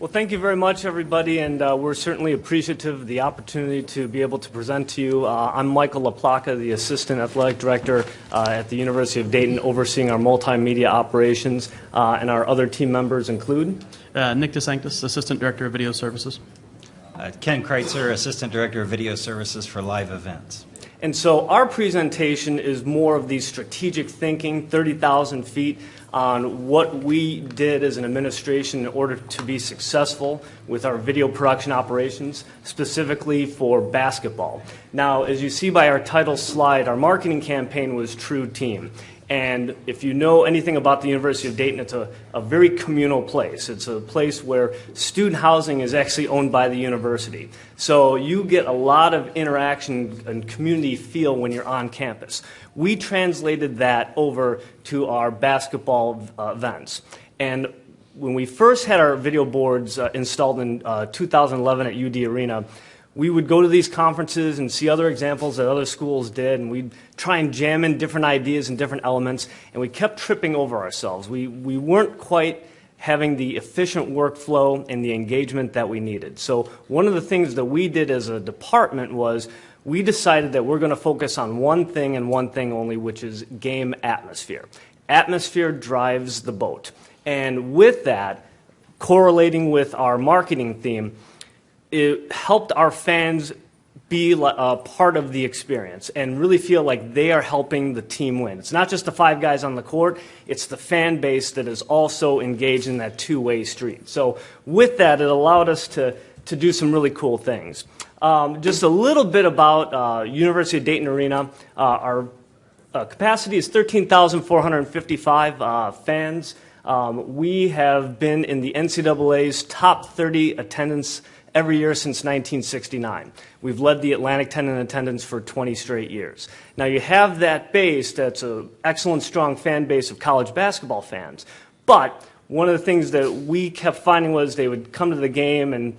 Well, thank you very much, everybody, and we're certainly appreciative of the opportunity to be able to present to you. I'm Michael LaPlaca, the Assistant Athletic Director at the University of Dayton, overseeing our multimedia operations, and our other team members include Nick DeSanctis, Assistant Director of Video Services. Ken Kreitzer, Assistant Director of Video Services for Live Events. And so our presentation is more of the strategic thinking, 30,000 feet, on what we did as an administration in order to be successful with our video production operations, specifically for basketball. Now, as you see by our title slide, our marketing campaign was True Team. And if you know anything about the University of Dayton, it's a very communal place. It's a place where student housing is actually owned by the university. So you get a lot of interaction and community feel when you're on campus. We translated that over to our basketball events. And when we first had our video boards installed in 2011 at UD Arena, we would go to these conferences and see other examples that other schools did, and we'd try and jam in different ideas and different elements, and we kept tripping over ourselves. We weren't quite having the efficient workflow and the engagement that we needed. So one of the things that we did as a department was we decided that we're going to focus on one thing and one thing only, which is game atmosphere. Atmosphere drives the boat. And with that, correlating with our marketing theme, it helped our fans be a part of the experience and really feel like they are helping the team win. It's not just the five guys on the court, it's the fan base that is also engaged in that two-way street. So with that, it allowed us to do some really cool things. Just a little bit about University of Dayton Arena. Our capacity is 13,455 fans. We have been in the NCAA's top 30 attendance every year since 1969. We've led the Atlantic 10 in attendance for 20 straight years. Now you have that base that's an excellent, strong fan base of college basketball fans. But one of the things that we kept finding was they would come to the game and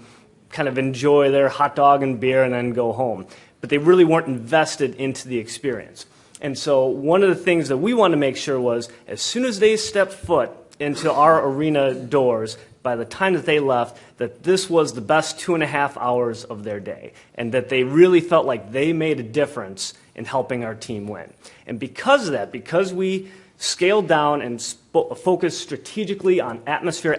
kind of enjoy their hot dog and beer and then go home. But they really weren't invested into the experience. And so one of the things that we wanted to make sure was as soon as they stepped foot into our arena doors, by the time that they left, that this was the best 2.5 hours of their day, and that they really felt like they made a difference in helping our team win. And because of that, because we scaled down and focused strategically on atmosphere,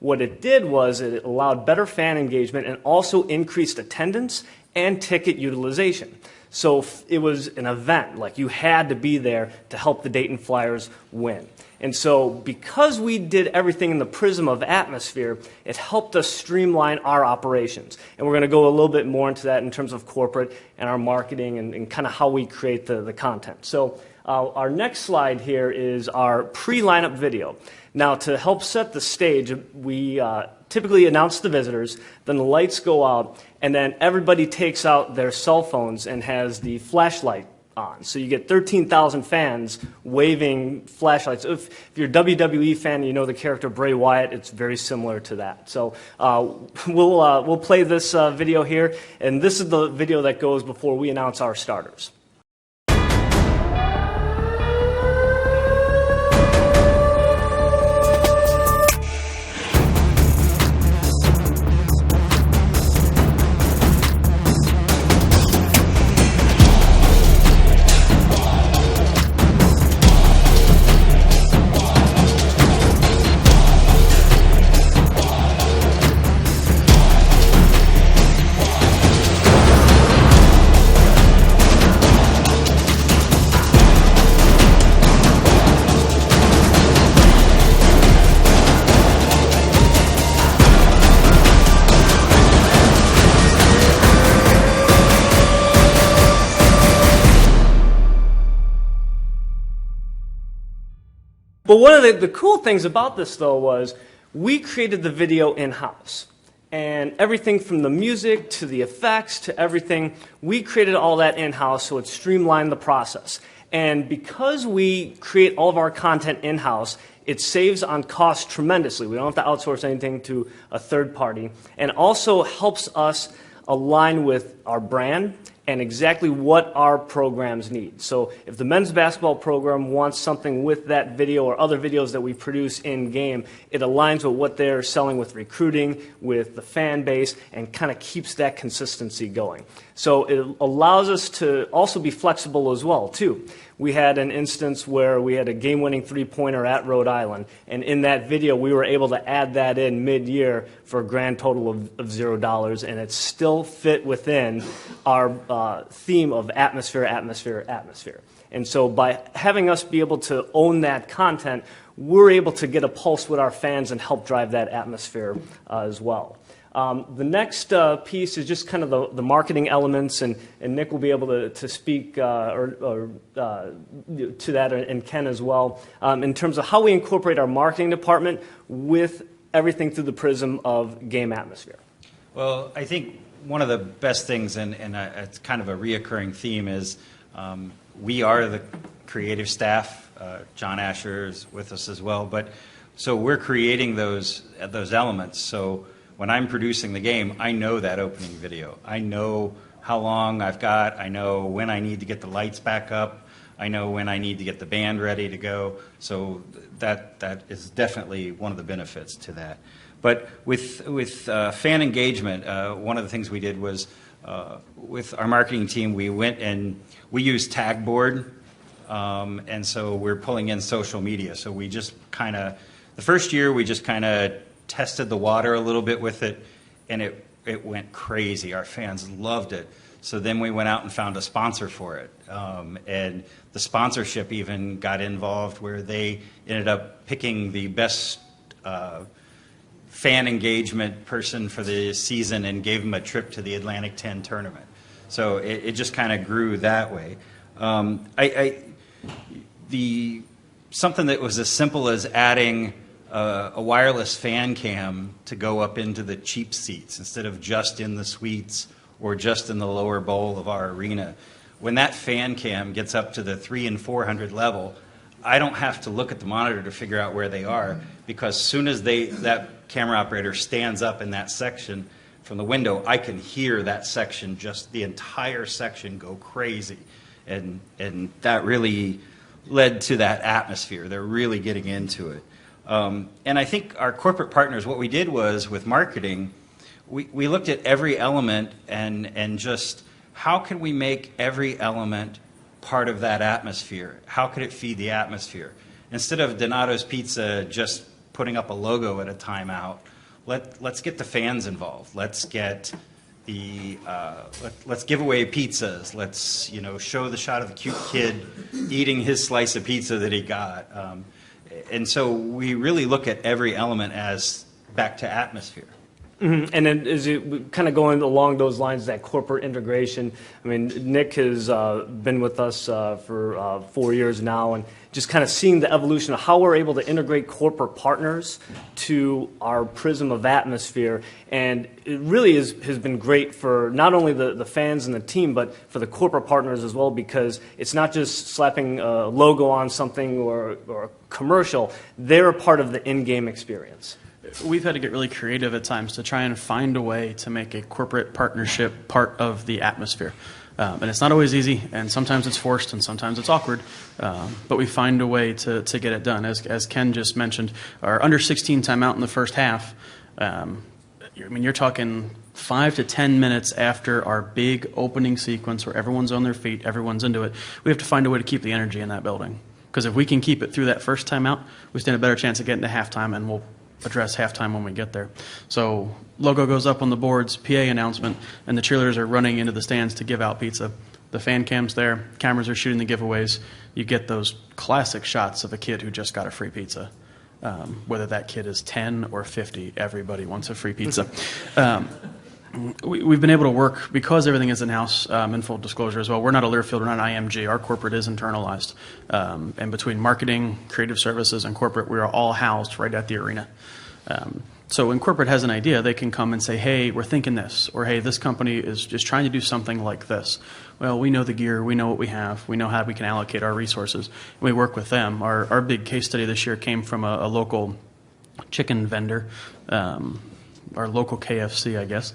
what it did was it allowed better fan engagement and also increased attendance and ticket utilization. So it was an event, like you had to be there to help the Dayton Flyers win. And so because we did everything in the prism of atmosphere, it helped us streamline our operations. And we're going to go a little bit more into that in terms of corporate and our marketing and kind of how we create the content. So our next slide here is our pre-lineup video. Now, to help set the stage, we typically announce the visitors, then the lights go out, and then everybody takes out their cell phones and has the flashlight on. So you get 13,000 fans waving flashlights. If you're a WWE fan, you know the character Bray Wyatt, it's very similar to that. So we'll play this video here, and this is the video that goes before we announce our starters. But one of the cool things about this, though, was we created the video in-house. And everything from the music to the effects to everything, we created all that in-house, so it streamlined the process. And because we create all of our content in-house, it saves on cost tremendously. We don't have to outsource anything to a third party. And also helps us align with our brand and exactly what our programs need. So if the men's basketball program wants something with that video or other videos that we produce in-game, it aligns with what they're selling with recruiting, with the fan base, and kind of keeps that consistency going. So it allows us to also be flexible as well, too. We had an instance where we had a game-winning three-pointer at Rhode Island, and in that video we were able to add that in mid-year for a grand total of $0, and it still fit within our theme of atmosphere, atmosphere, atmosphere. And so by having us be able to own that content, we're able to get a pulse with our fans and help drive that atmosphere as well. The next piece is just kind of the marketing elements, and Nick will be able to speak to that, and Ken as well, in terms of how we incorporate our marketing department with everything through the prism of game atmosphere. Well, I think one of the best things, and it's kind of a reoccurring theme, is we are the creative staff. John Asher is with us as well, but so we're creating those elements. So when I'm producing the game, I know that opening video. I know how long I've got. I know when I need to get the lights back up. I know when I need to get the band ready to go. So that is definitely one of the benefits to that. But with fan engagement, one of the things we did was with our marketing team, we went and we used Tagboard, and so we're pulling in social media. So we just kind of, the first year we just kind of tested the water a little bit with it, and it went crazy. Our fans loved it. So then we went out and found a sponsor for it, and the sponsorship even got involved where they ended up picking the best fan engagement person for the season and gave them a trip to the Atlantic 10 tournament. So it just kind of grew that way. Something that was as simple as adding a wireless fan cam to go up into the cheap seats instead of just in the suites or just in the lower bowl of our arena. When that fan cam gets up to the 300 and 400 level, I don't have to look at the monitor to figure out where they are, because as soon as that camera operator stands up in that section from the window, I can hear that section, just the entire section, go crazy. And that really led to that atmosphere. They're really getting into it. And I think our corporate partners, what we did was with marketing, we looked at every element and just how can we make every element part of that atmosphere? How could it feed the atmosphere? Instead of Donato's Pizza just putting up a logo at a timeout, let's get the fans involved. Let's get let's give away pizzas. Let's show the shot of the cute kid eating his slice of pizza that he got. And so we really look at every element as back to atmosphere. Mm-hmm. And then as you kind of going along those lines, that corporate integration, I mean, Nick has been with us for 4 years now, and just kind of seeing the evolution of how we're able to integrate corporate partners to our prism of atmosphere. And it really has been great for not only the fans and the team, but for the corporate partners as well, because it's not just slapping a logo on something or a commercial. They're a part of the in-game experience. We've had to get really creative at times to try and find a way to make a corporate partnership part of the atmosphere. And it's not always easy, and sometimes it's forced, and sometimes it's awkward. But we find a way to get it done. As Ken just mentioned, our under 16 timeout in the first half, you're talking 5 to 10 minutes after our big opening sequence where everyone's on their feet, everyone's into it. We have to find a way to keep the energy in that building. Because if we can keep it through that first timeout, we stand a better chance of getting to halftime, and we'll address halftime when we get there. So logo goes up on the boards, PA announcement, and the cheerleaders are running into the stands to give out pizza. The fan cam's there, cameras are shooting the giveaways. You get those classic shots of a kid who just got a free pizza. Whether that kid is 10 or 50, everybody wants a free pizza. We've been able to work, because everything is in-house, in full disclosure as well. We're not a Learfield, we're not an IMG. Our corporate is internalized. And between marketing, creative services, and corporate, we are all housed right at the arena. So when corporate has an idea, they can come and say, hey, we're thinking this, or hey, this company is just trying to do something like this. Well, we know the gear, we know what we have, we know how we can allocate our resources, and we work with them. Our big case study this year came from a local chicken vendor. our local KFC, I guess,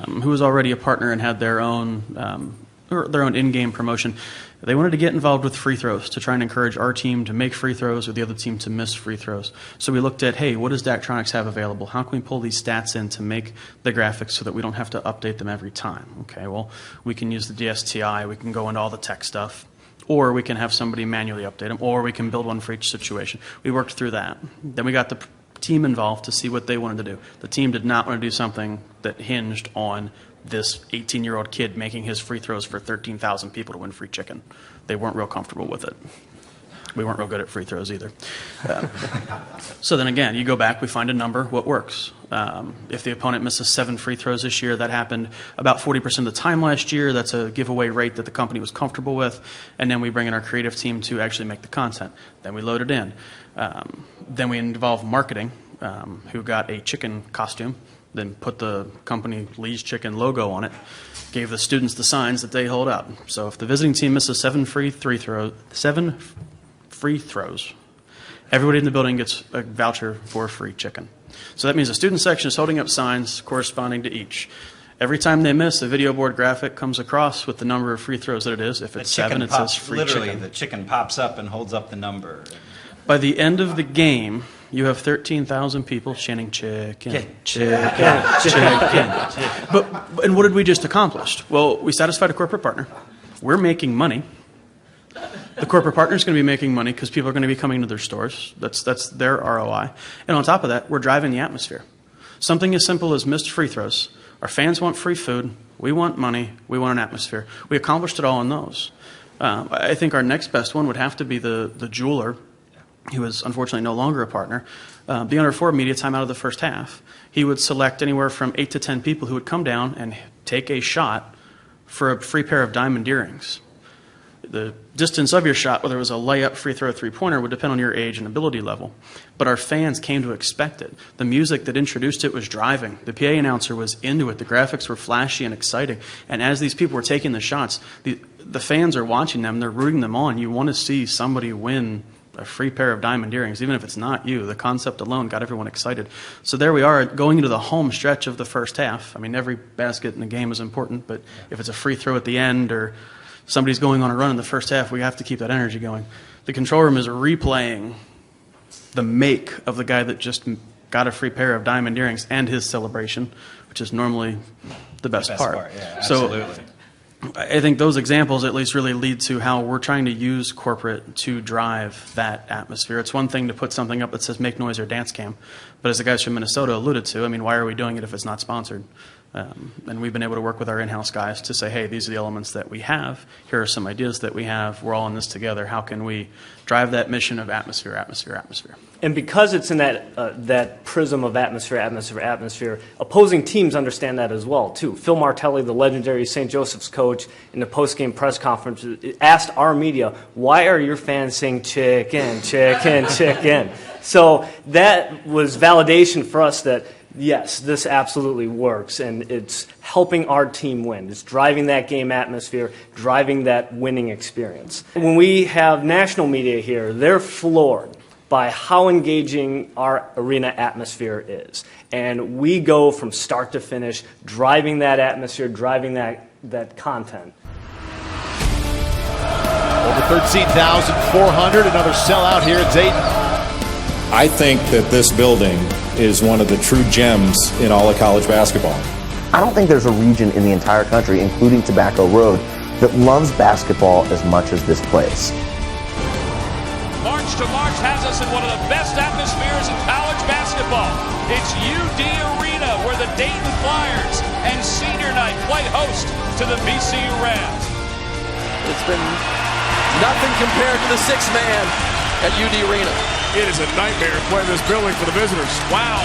who was already a partner and had their own in-game promotion. They wanted to get involved with free throws to try and encourage our team to make free throws or the other team to miss free throws. So we looked at, hey, what does Daktronics have available? How can we pull these stats in to make the graphics so that we don't have to update them every time? Okay, well, we can use the DSTI. We can go into all the tech stuff. Or we can have somebody manually update them. Or we can build one for each situation. We worked through that. Then we got the team involved to see what they wanted to do. The team did not want to do something that hinged on this 18-year-old kid making his free throws for 13,000 people to win free chicken. They weren't real comfortable with it. We weren't real good at free throws either. So then again, you go back, we find a number, what works. If the opponent misses 7 free throws this year, that happened about 40% of the time last year. That's a giveaway rate that the company was comfortable with. And then we bring in our creative team to actually make the content. Then we load it in. Then we involve marketing, who got a chicken costume, then put the company Lee's Chicken logo on it, gave the students the signs that they hold up. So if the visiting team misses 7 free throws, everybody in the building gets a voucher for free chicken. So that means the student section is holding up signs corresponding to each. Every time they miss, a video board graphic comes across with the number of free throws that it is. If it's 7, it says free chicken. Literally, the chicken pops up and holds up the number. By the end of the game, you have 13,000 people chanting chicken, chicken, chicken. And what did we just accomplish? Well, we satisfied a corporate partner. We're making money. The corporate partner is going to be making money because people are going to be coming to their stores. That's their ROI. And on top of that, we're driving the atmosphere. Something as simple as missed free throws. Our fans want free food. We want money. We want an atmosphere. We accomplished it all in those. I think our next best one would have to be the jeweler, who is unfortunately no longer a partner. The under 4 media time out of the first half, he would select anywhere from 8 to 10 people who would come down and take a shot for a free pair of diamond earrings. The distance of your shot, whether it was a layup, free throw, three-pointer, would depend on your age and ability level. But our fans came to expect it. The music that introduced it was driving. The PA announcer was into it. The graphics were flashy and exciting. And as these people were taking the shots, the fans are watching them. They're rooting them on. You want to see somebody win a free pair of diamond earrings, even if it's not you. The concept alone got everyone excited. So there we are, going into the home stretch of the first half. I mean, every basket in the game is important, but if it's a free throw at the end or somebody's going on a run in the first half, we have to keep that energy going. The control room is replaying the make of the guy that just got a free pair of diamond earrings and his celebration, which is normally the best part. Yeah, absolutely. So I think those examples at least really lead to how we're trying to use corporate to drive that atmosphere. It's one thing to put something up that says make noise or dance cam, but as the guys from Minnesota alluded to, I mean, why are we doing it if it's not sponsored? And we've been able to work with our in-house guys to say, hey, these are the elements that we have. Here are some ideas that we have. We're all in this together. How can we drive that mission of atmosphere, atmosphere, atmosphere? And because it's in that prism of atmosphere, atmosphere, atmosphere, opposing teams understand that as well, too. Phil Martelli, the legendary St. Joseph's coach, in the post-game press conference, asked our media, why are your fans saying chicken, chicken, chicken? So that was validation for us that, yes, this absolutely works, and it's helping our team win. It's driving that game atmosphere, driving that winning experience. When we have national media here, they're floored by how engaging our arena atmosphere is. And we go from start to finish, driving that atmosphere, driving that content. Over 13,400, another sellout here at Dayton. I think that this building is one of the true gems in all of college basketball. I don't think there's a region in the entire country, including Tobacco Road, that loves basketball as much as this place. March to March has us in one of the best atmospheres in college basketball. It's UD Arena, where the Dayton Flyers and Senior Night play host to the VCU Rams. It's been nothing compared to the sixth man at UD Arena. It is a nightmare playing this building for the visitors. Wow.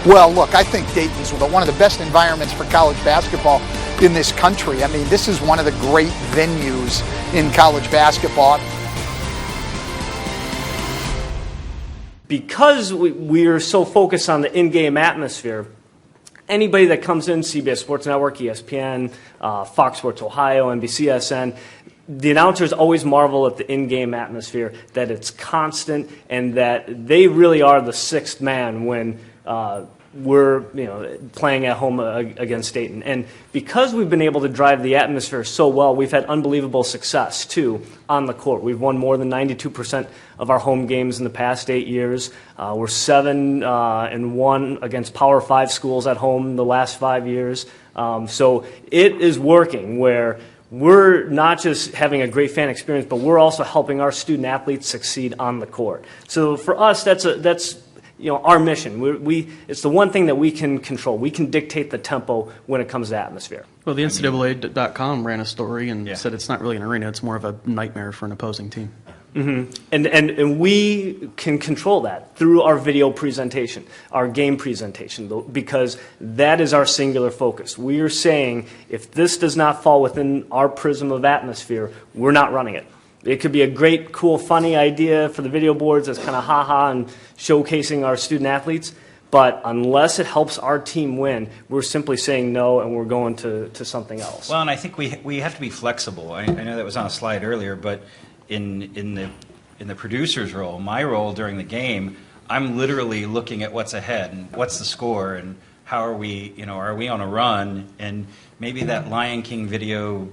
Well, look, I think Dayton's one of the best environments for college basketball in this country. I mean, this is one of the great venues in college basketball. Because we are so focused on the in-game atmosphere, anybody that comes in, CBS Sports Network, ESPN, Fox Sports Ohio, NBCSN, the announcers always marvel at the in-game atmosphere, that it's constant and that they really are the sixth man when we're playing at home against Dayton. And because we've been able to drive the atmosphere so well, we've had unbelievable success, too, on the court. We've won more than 92% of our home games in the past 8 years. We're 7-1 against Power 5 schools at home the last 5 years. So it is working where we're not just having a great fan experience, but we're also helping our student athletes succeed on the court. So for us, that's our mission. It's the one thing that we can control. We can dictate the tempo when it comes to atmosphere. Well, the NCAA.com ran a story and said it's not really an arena. It's more of a nightmare for an opposing team. Mm-hmm. And we can control that through our video presentation, our game presentation, because that is our singular focus. We are saying if this does not fall within our prism of atmosphere, we're not running it. It could be a great, cool, funny idea for the video boards that's kind of ha-ha and showcasing our student athletes, but unless it helps our team win, we're simply saying no and we're going to something else. Well, and I think we have to be flexible. I know that was on a slide earlier, but in the producer's role, my role during the game, I'm literally looking at what's ahead and what's the score and how are we on a run, and maybe that Lion King video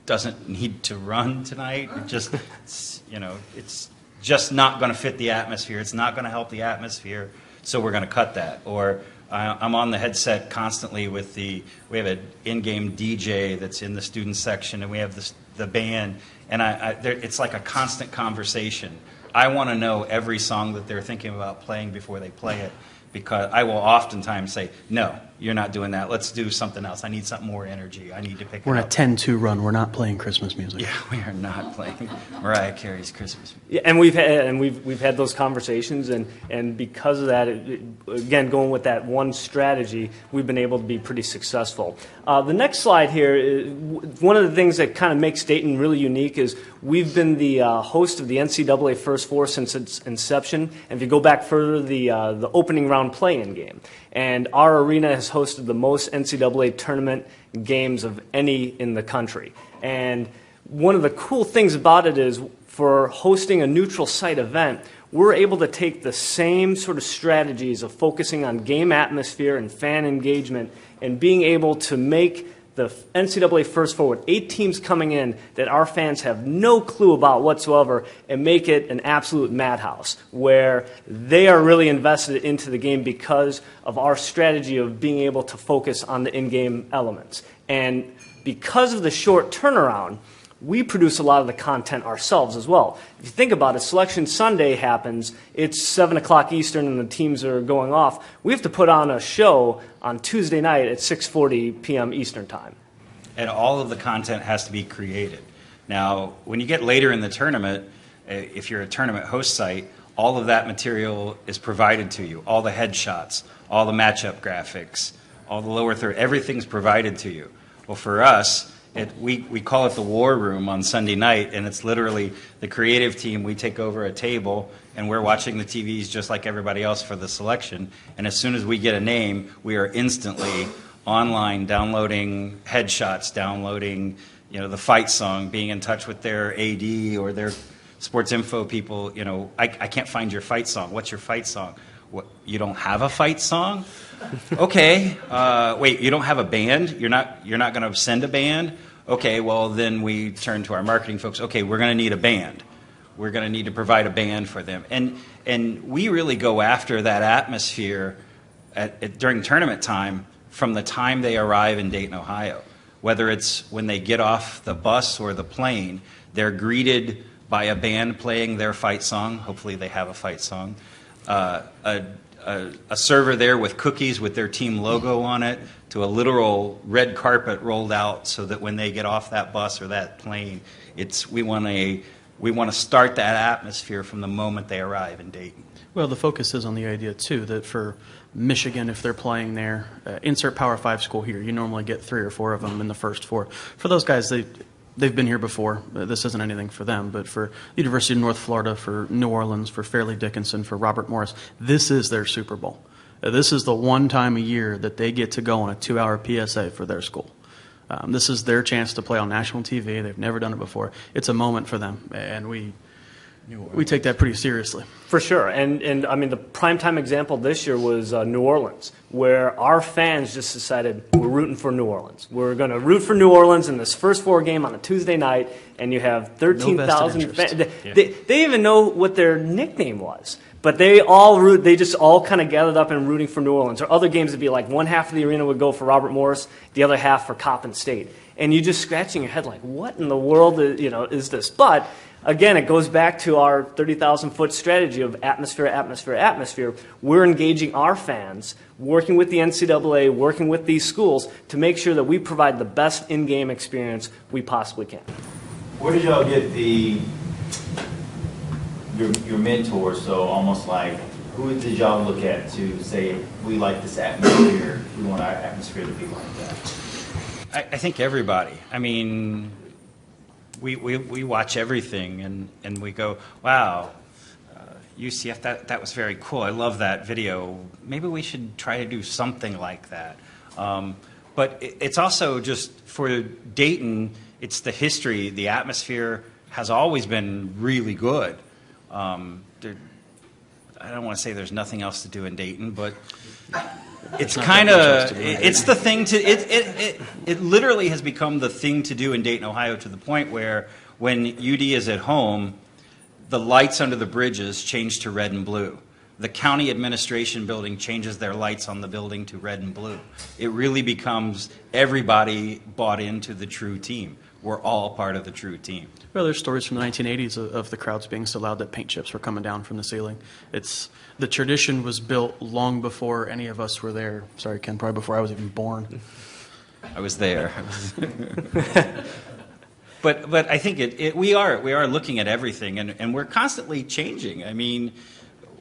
doesn't need to run tonight. It's just not going to fit the atmosphere. It's not going to help the atmosphere, so we're going to cut that. Or I'm on the headset constantly with we have an in-game DJ that's in the student section, and we have the band, and it's like a constant conversation. I want to know every song that they're thinking about playing before they play it, because I will oftentimes say, no, you're not doing that. Let's do something else. I need something more energy. I need to pick it up. We're on a 10-2 run. We're not playing Christmas music. Yeah, we are not playing Mariah Carey's Christmas music. Yeah, and we've had those conversations, and because of that, again, going with that one strategy, we've been able to be pretty successful. The next slide here, one of the things that kind of makes Dayton really unique is we've been the host of the NCAA First Four since its inception. And if you go back further, the opening round play-in game. And our arena has hosted the most NCAA tournament games of any in the country. And one of the cool things about it is for hosting a neutral site event, we're able to take the same sort of strategies of focusing on game atmosphere and fan engagement and being able to make the NCAA First Four with 8 teams coming in that our fans have no clue about whatsoever, and make it an absolute madhouse where they are really invested into the game because of our strategy of being able to focus on the in-game elements. And because of the short turnaround, we produce a lot of the content ourselves as well. If you think about it, Selection Sunday happens, it's 7 o'clock Eastern and the teams are going off. We have to put on a show on Tuesday night at 6:40 p.m. Eastern Time. And all of the content has to be created. Now, when you get later in the tournament, if you're a tournament host site, all of that material is provided to you. All the headshots, all the matchup graphics, all the lower third, everything's provided to you. Well, for us, we call it the war room on Sunday night, and it's literally the creative team. We take over a table, and we're watching the TVs just like everybody else for the selection. And as soon as we get a name, we are instantly online downloading headshots, downloading the fight song, being in touch with their AD or their sports info people. I can't find your fight song. What's your fight song? What, you don't have a fight song? Okay. Wait, you don't have a band? You're not going to send a band? Okay, well, then we turn to our marketing folks. Okay, we're going to need a band. We're going to need to provide a band for them. And we really go after that atmosphere during tournament time from the time they arrive in Dayton, Ohio. Whether it's when they get off the bus or the plane, they're greeted by a band playing their fight song. Hopefully they have a fight song. A server there with cookies with their team logo on it, to a literal red carpet rolled out so that when they get off that bus or that plane, we want to start that atmosphere from the moment they arrive in Dayton. Well, the focus is on the idea, too, that for Michigan, if they're playing there, insert Power 5 school here, you normally get 3 or 4 of them in the first 4. For those guys, they've been here before. This isn't anything for them, but for the University of North Florida, for New Orleans, for Fairleigh Dickinson, for Robert Morris, this is their Super Bowl. This is the one time a year that they get to go on a 2-hour PSA for their school. This is their chance to play on national TV. They've never done it before. It's a moment for them, and we We take that pretty seriously. For sure. And I mean, the primetime example this year was New Orleans, where our fans just decided we're rooting for New Orleans. We're going to root for New Orleans in this first 4 game on a Tuesday night, and you have 13,000 fans. They even know what their nickname was. But they just all kind of gathered up and rooting for New Orleans. Or other games would be like one half of the arena would go for Robert Morris, the other half for Coppin State. And you're just scratching your head like, what in the world is this? But again, it goes back to our 30,000-foot strategy of atmosphere, atmosphere, atmosphere. We're engaging our fans, working with the NCAA, working with these schools to make sure that we provide the best in-game experience we possibly can. Where did y'all get your mentors? So almost like, who did y'all look at to say, we like this atmosphere, we want our atmosphere to be like that? I think everybody. I mean, we watch everything and we go, wow, UCF, that was very cool. I love that video. Maybe we should try to do something like that. But it's also just for Dayton, it's the history. The atmosphere has always been really good. I don't want to say there's nothing else to do in Dayton, but it's kind of, it's the thing to, it literally has become the thing to do in Dayton, Ohio, to the point where when UD is at home, the lights under the bridges change to red and blue. The county administration building changes their lights on the building to red and blue. It really becomes everybody bought into the true team. We're all part of the true team. Well, there's stories from the 1980s of the crowds being so loud that paint chips were coming down from the ceiling. The tradition was built long before any of us were there. Sorry, Ken, probably before I was even born. I was there. But I think we are looking at everything, and we're constantly changing. I mean,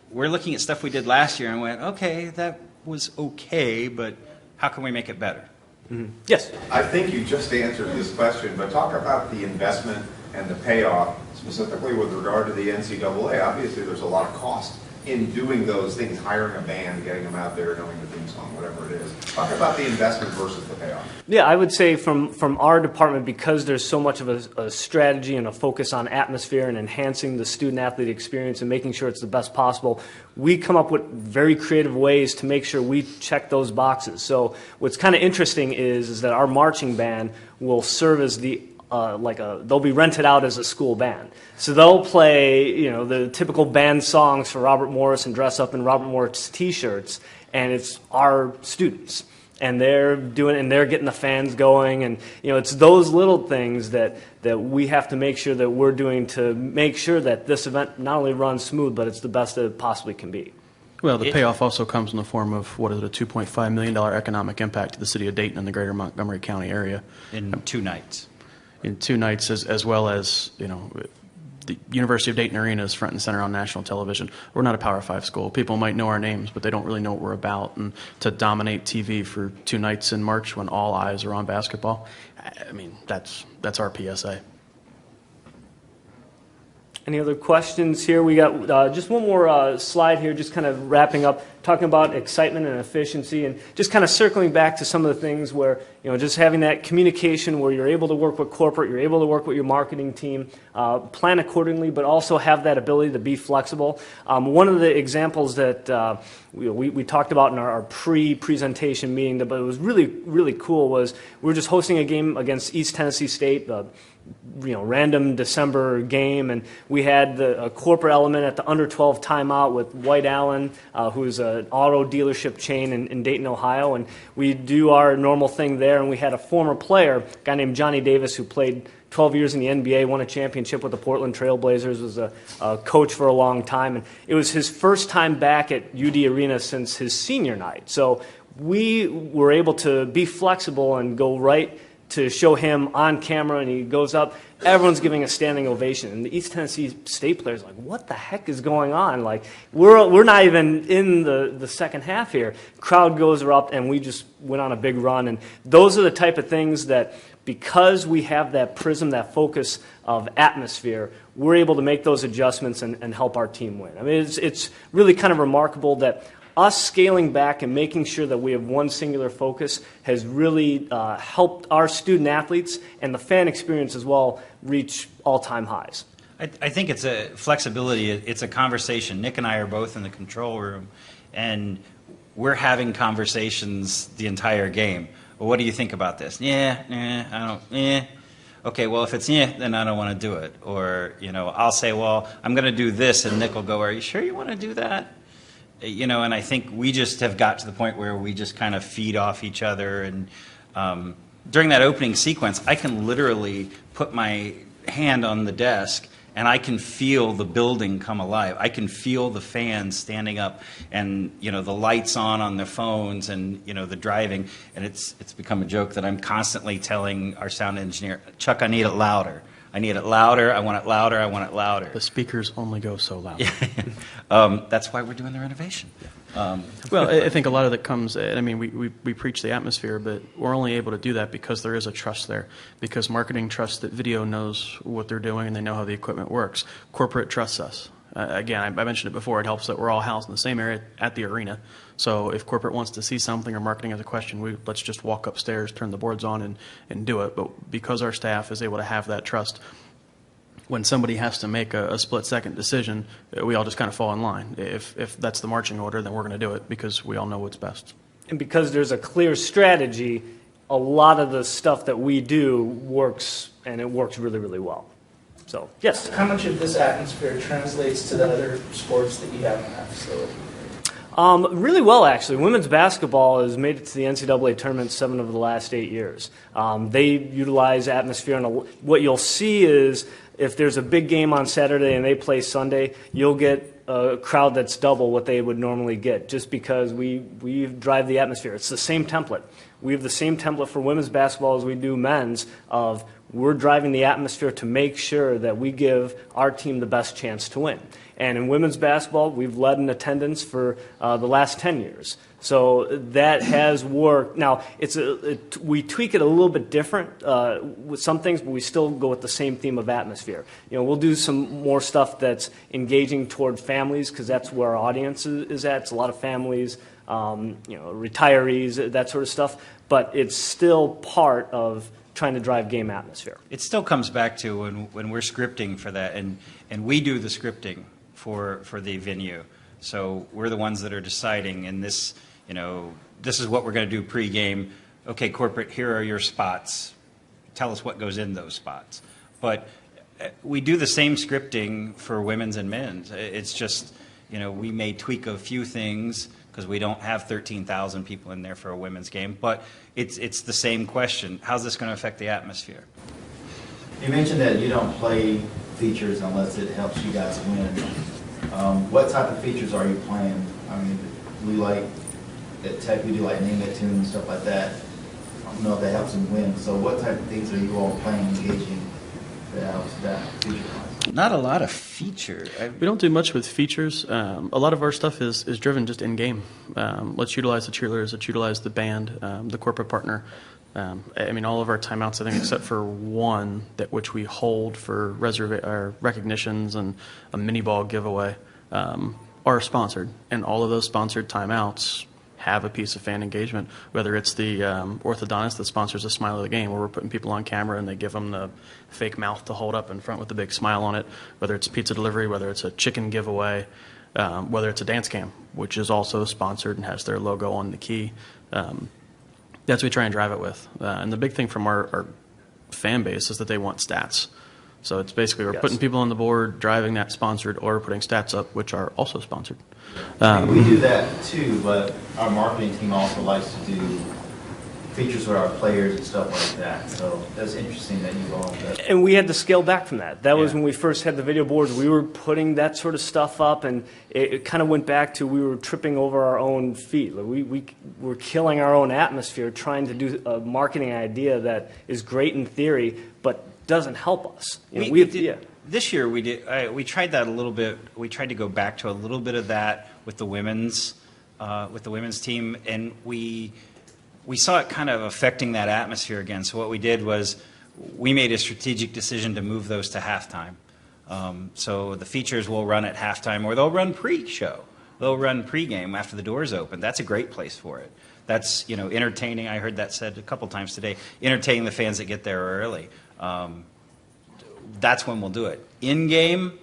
we're looking at stuff we did last year and went, okay, that was okay, but how can we make it better? Mm-hmm. Yes? I think you just answered this question, but talk about the investment and the payoff, specifically with regard to the NCAA. Obviously, there's a lot of cost in doing those things, hiring a band, getting them out there, knowing the theme song, whatever it is. Talk about the investment versus the payoff. Yeah, I would say from our department, because there's so much of a strategy and a focus on atmosphere and enhancing the student-athlete experience and making sure it's the best possible, we come up with very creative ways to make sure we check those boxes. So what's kind of interesting is that our marching band will serve as the they'll be rented out as a school band. So they'll play, the typical band songs for Robert Morris and dress up in Robert Morris t-shirts, and it's our students. And they're getting the fans going, and it's those little things that we have to make sure that we're doing to make sure that this event not only runs smooth, but it's the best that it possibly can be. Well, the payoff also comes in the form of, a $2.5 million economic impact to the city of Dayton and the greater Montgomery County area. In 2 nights. In 2 nights, as well as, the University of Dayton Arena is front and center on national television. We're not a Power 5 school. People might know our names, but they don't really know what we're about. And to dominate TV for 2 nights in March when all eyes are on basketball, I mean, that's our PSA. Any other questions here? We got just one more slide here, just kind of wrapping up, talking about excitement and efficiency, and just kind of circling back to some of the things where, just having that communication where you're able to work with corporate, you're able to work with your marketing team, plan accordingly, but also have that ability to be flexible. One of the examples that we talked about in our pre-presentation meeting, but it was really, really cool, was we were just hosting a game against East Tennessee State, random December game, and we had a corporate element at the under 12 timeout with White Allen, who's an auto dealership chain in Dayton, Ohio, and we do our normal thing there, and we had a former player, a guy named Johnny Davis, who played 12 years in the NBA, won a championship with the Portland Trail Blazers, was a coach for a long time, and it was his first time back at UD Arena since his senior night. So we were able to be flexible and go right to show him on camera, and he goes up. Everyone's giving a standing ovation, and the East Tennessee State players are like, what the heck is going on? Like, we're not even in the second half here. Crowd goes erupt, and we just went on a big run, and those are the type of things that, because we have that prism, that focus of atmosphere, we're able to make those adjustments and help our team win. I mean, it's really kind of remarkable that us scaling back and making sure that we have one singular focus has really helped our student athletes and the fan experience as well reach all-time highs. I think it's a flexibility. It's a conversation. Nick and I are both in the control room, and we're having conversations the entire game. Well, what do you think about this? I don't. Okay, well, if it's then I don't want to do it. Or, I'll say, well, I'm going to do this, and Nick will go, are you sure you want to do that? And I think we just have got to the point where we just kind of feed off each other. And during that opening sequence, I can literally put my hand on the desk, and I can feel the building come alive. I can feel the fans standing up, and the lights on their phones, and the driving. And it's become a joke that I'm constantly telling our sound engineer, Chuck, I need it louder. I need it louder. I want it louder. I want it louder. The speakers only go so loud. That's why we're doing the renovation. Well, I think a lot of that comes, we preach the atmosphere, but we're only able to do that because there is a trust there. Because marketing trusts that video knows what they're doing and they know how the equipment works. Corporate trusts us. Again, I mentioned it before, it helps that we're all housed in the same area at the arena. So if corporate wants to see something or marketing has a question, let's just walk upstairs, turn the boards on, and do it. But because our staff is able to have that trust, when somebody has to make a split-second decision, we all just kind of fall in line. If that's the marching order, then we're going to do it because we all know what's best. And because there's a clear strategy, a lot of the stuff that we do works, and it works really, really well. So, yes? How much of this atmosphere translates to the other sports that you have in that facility? Really well, actually. Women's basketball has made it to the NCAA tournament 7 of the last 8 years. They utilize atmosphere, and what you'll see is if there's a big game on Saturday and they play Sunday, you'll get a crowd that's double what they would normally get, just because we drive the atmosphere. It's the same template. We have the same template for women's basketball as we do men's, of we're driving the atmosphere to make sure that we give our team the best chance to win. And in women's basketball, we've led in attendance for the last 10 years. So that has worked. Now, we tweak it a little bit different with some things, but we still go with the same theme of atmosphere. We'll do some more stuff that's engaging toward families, because that's where our audience is at. It's a lot of families, retirees, that sort of stuff. But it's still part of trying to drive game atmosphere. It still comes back to when we're scripting for that, and we do the scripting for the venue. So we're the ones that are deciding, and this is what we're going to do pre-game. Okay, corporate, here are your spots. Tell us what goes in those spots. But we do the same scripting for women's and men's. It's just, we may tweak a few things because we don't have 13,000 people in there for a women's game, but it's the same question. How's this going to affect the atmosphere? You mentioned that you don't play features unless it helps you guys win. What type of features are you playing? At Tech we do like name it, tune, and stuff like that. I don't know if that helps them win. So what type of things are you all playing, engaging that helps that feature? Not a lot of feature. We don't do much with features. A lot of our stuff is driven just in game. Let's utilize the cheerleaders. Let's utilize the band, the corporate partner. All of our timeouts, I think, except for one which we hold for recognitions and a mini ball giveaway, are sponsored, and all of those sponsored timeouts have a piece of fan engagement, whether it's the orthodontist that sponsors a Smile of the Game, where we're putting people on camera and they give them the fake mouth to hold up in front with the big smile on it, whether it's a pizza delivery, whether it's a chicken giveaway, whether it's a dance cam, which is also sponsored and has their logo on the key. That's what we try and drive it with. And the big thing from our fan base is that they want stats. So it's basically we're putting people on the board, driving that sponsored, or putting stats up, which are also sponsored. We do that too, but our marketing team also likes to do features with our players and stuff like that. So that's interesting that you all. And we had to scale back from that. That was when we first had the video boards. We were putting that sort of stuff up, and it kind of went back to we were tripping over our own feet. We were killing our own atmosphere trying to do a marketing idea that is great in theory, but doesn't help us. This year we tried that a little bit. We tried to go back to a little bit of that with the women's team, and we saw it kind of affecting that atmosphere again. So what we did was we made a strategic decision to move those to halftime. So the features will run at halftime, or they'll run pre-show. They'll run pre-game after the doors open. That's a great place for it. That's entertaining. I heard that said a couple times today. Entertaining the fans that get there early. that's when we'll do it. In game,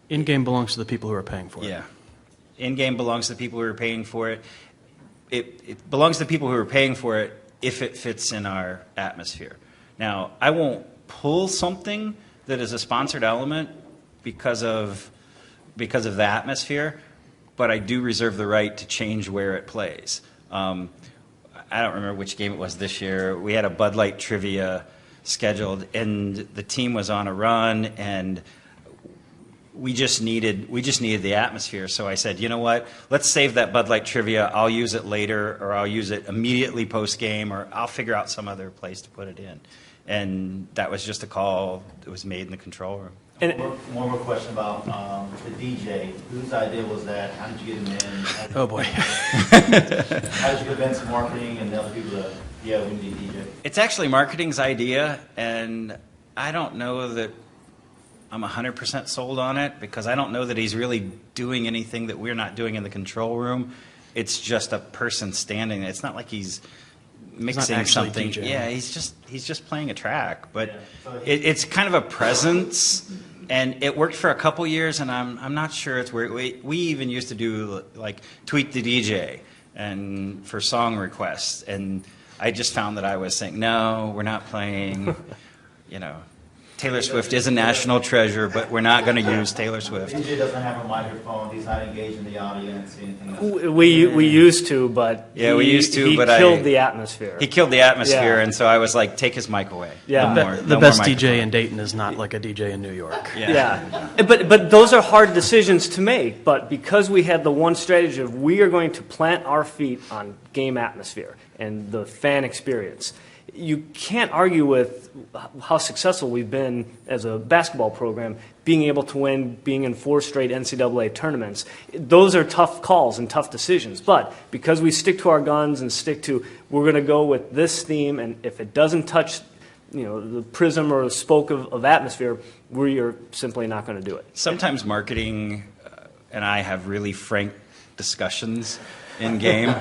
In game belongs to the people who are paying for it. Yeah. In game belongs to the people who are paying for it. It belongs to the people who are paying for it if it fits in our atmosphere. Now, I won't pull something that is a sponsored element because of the atmosphere, but I do reserve the right to change where it plays. I don't remember which game it was this year. We had a Bud Light trivia scheduled, and the team was on a run, and we just needed the atmosphere. So I said, you know what? Let's save that Bud Light trivia. I'll use it later, or I'll use it immediately post game, or I'll figure out some other place to put it in. And that was just a call that was made in the control room. And one more question about the DJ. Whose idea was that? How did you get him in? Oh boy. How did you convince marketing and the other people that, yeah, we need a DJ? It's actually marketing's idea, and I don't know that I'm 100% sold on it, because I don't know that he's really doing anything that we're not doing in the control room. It's just a person standing there. It's not like he's mixing something. DJing. Yeah, he's just playing a track. But it's kind of a presence, and it worked for a couple years, and I'm not sure it's where we even used to do like tweet the DJ and for song requests, and I just found that I was saying, no, we're not playing, Taylor Swift is a national treasure, but we're not going to use Taylor Swift. DJ doesn't have a microphone. He's not engaged in the audience. Anything else. We used to, but we used to, he but killed the atmosphere. He killed the atmosphere, and so I was like, take his mic away. Yeah, The best DJ in Dayton is not like a DJ in New York. Yeah. But those are hard decisions to make. But because we had the one strategy of we are going to plant our feet on game atmosphere and the fan experience, you can't argue with how successful we've been as a basketball program, being able to win, being in 4 straight NCAA tournaments. Those are tough calls and tough decisions. But because we stick to our guns and stick to, we're going to go with this theme, and if it doesn't touch the prism or the spoke of atmosphere, we're simply not going to do it. Sometimes marketing and I have really frank discussions in game.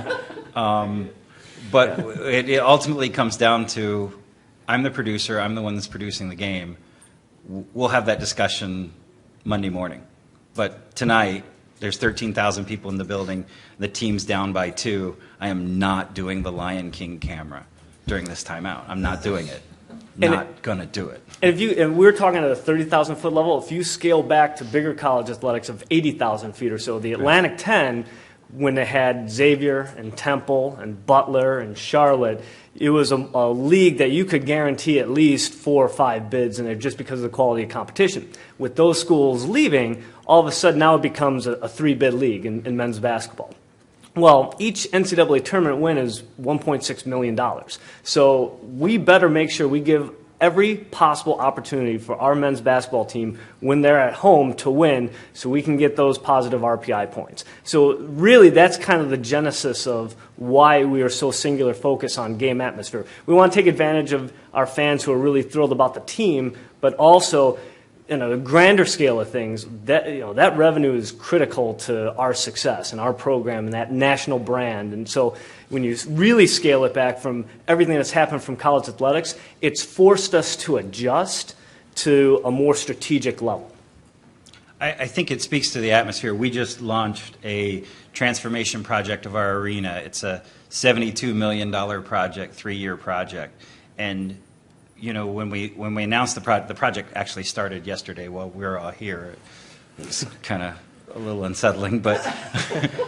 But it ultimately comes down to, I'm the producer, I'm the one that's producing the game. We'll have that discussion Monday morning. But tonight, there's 13,000 people in the building, the team's down by 2. I am not doing the Lion King camera during this timeout. I'm not doing it. Not going to do it. And we're talking at a 30,000-foot level. If you scale back to bigger college athletics of 80,000 feet or so, the Atlantic 10, when they had Xavier and Temple and Butler and Charlotte, it was a league that you could guarantee at least 4 or 5 bids in there just because of the quality of competition. With those schools leaving, all of a sudden now it becomes a 3-bid league in men's basketball. Well, each NCAA tournament win is $1.6 million. So we better make sure we give every possible opportunity for our men's basketball team when they're at home to win, so we can get those positive RPI points. So really, that's kind of the genesis of why we are so singular focused on game atmosphere. We want to take advantage of our fans who are really thrilled about the team, but also, a grander scale of things, that revenue is critical to our success and our program and that national brand. And so when you really scale it back from everything that's happened from college athletics, it's forced us to adjust to a more strategic level. I think it speaks to the atmosphere. We just launched a transformation project of our arena. It's a $72 million project, 3-year project. And when we announced the project actually started yesterday while we were all here. It's kind of a little unsettling, but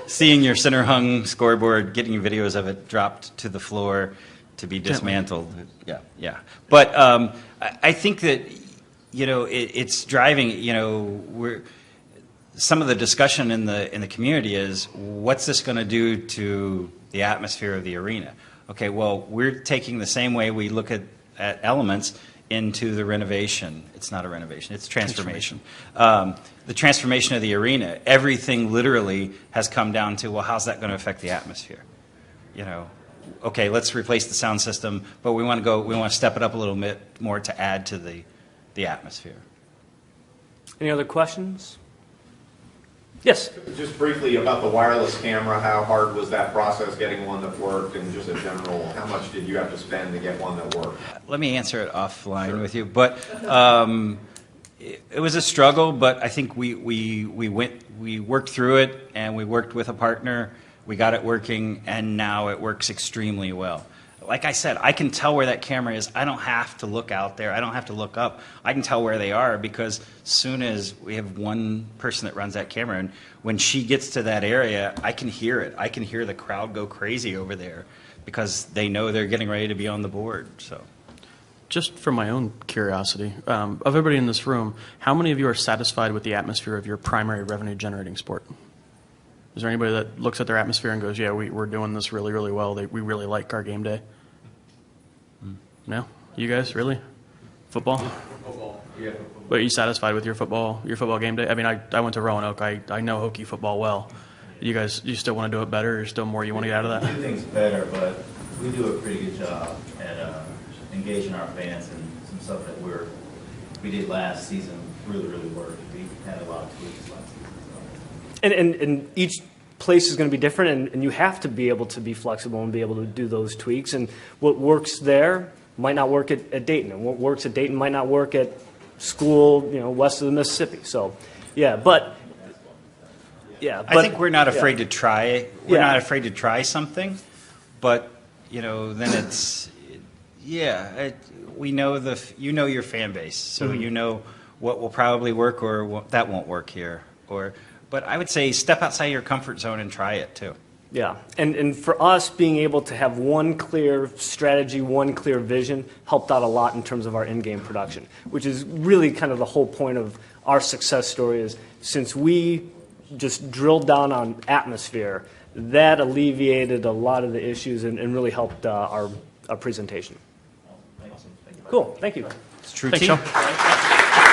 seeing your center hung scoreboard, getting videos of it dropped to the floor to be dismantled. Yeah. But I think that it's driving. Some of the discussion in the community is, what's this going to do to the atmosphere of the arena? Okay, well, we're taking the same way we look at elements into the renovation. It's not a renovation, it's transformation. The transformation of the arena, everything literally has come down to, well, how's that going to affect the atmosphere? Okay, let's replace the sound system, but we want to step it up a little bit more to add to the atmosphere. Any other questions? Yes. Just briefly about the wireless camera, how hard was that process getting one that worked, and just in general, how much did you have to spend to get one that worked? Let me answer it offline with you, but it was a struggle. But I think we worked through it, and we worked with a partner. We got it working, and now it works extremely well. Like I said, I can tell where that camera is. I don't have to look out there. I don't have to look up. I can tell where they are because as soon as we have one person that runs that camera, and when she gets to that area, I can hear it. I can hear the crowd go crazy over there because they know they're getting ready to be on the board. So, just from my own curiosity, of everybody in this room, how many of you are satisfied with the atmosphere of your primary revenue-generating sport? Is there anybody that looks at their atmosphere and goes, yeah, we're doing this really, really well. We really like our game day? No? You guys, really? Football? Football. Yeah, football. But are you satisfied with your football game day? I mean, I went to Roanoke. I know Hokie football well. You guys, you still want to do it better, or still more you want to get out of that? We do things better, but we do a pretty good job at engaging our fans, and some stuff that we did last season really, really worked. We had a lot of tweaks last season. And each place is going to be different, and you have to be able to be flexible and be able to do those tweaks. And what works there might not work at Dayton, and what works at Dayton might not work at school, west of the Mississippi. So, I think we're not afraid to try it. We're not afraid to try something, but then it's we know you know your fan base, so you know what will probably work or what, that won't work here. But I would say step outside your comfort zone and try it too. Yeah, and for us, being able to have one clear strategy, one clear vision, helped out a lot in terms of our in-game production, which is really kind of the whole point of our success story is since we just drilled down on atmosphere, that alleviated a lot of the issues and really helped our presentation. Cool, thank you. It's true Thanks, team. Sean.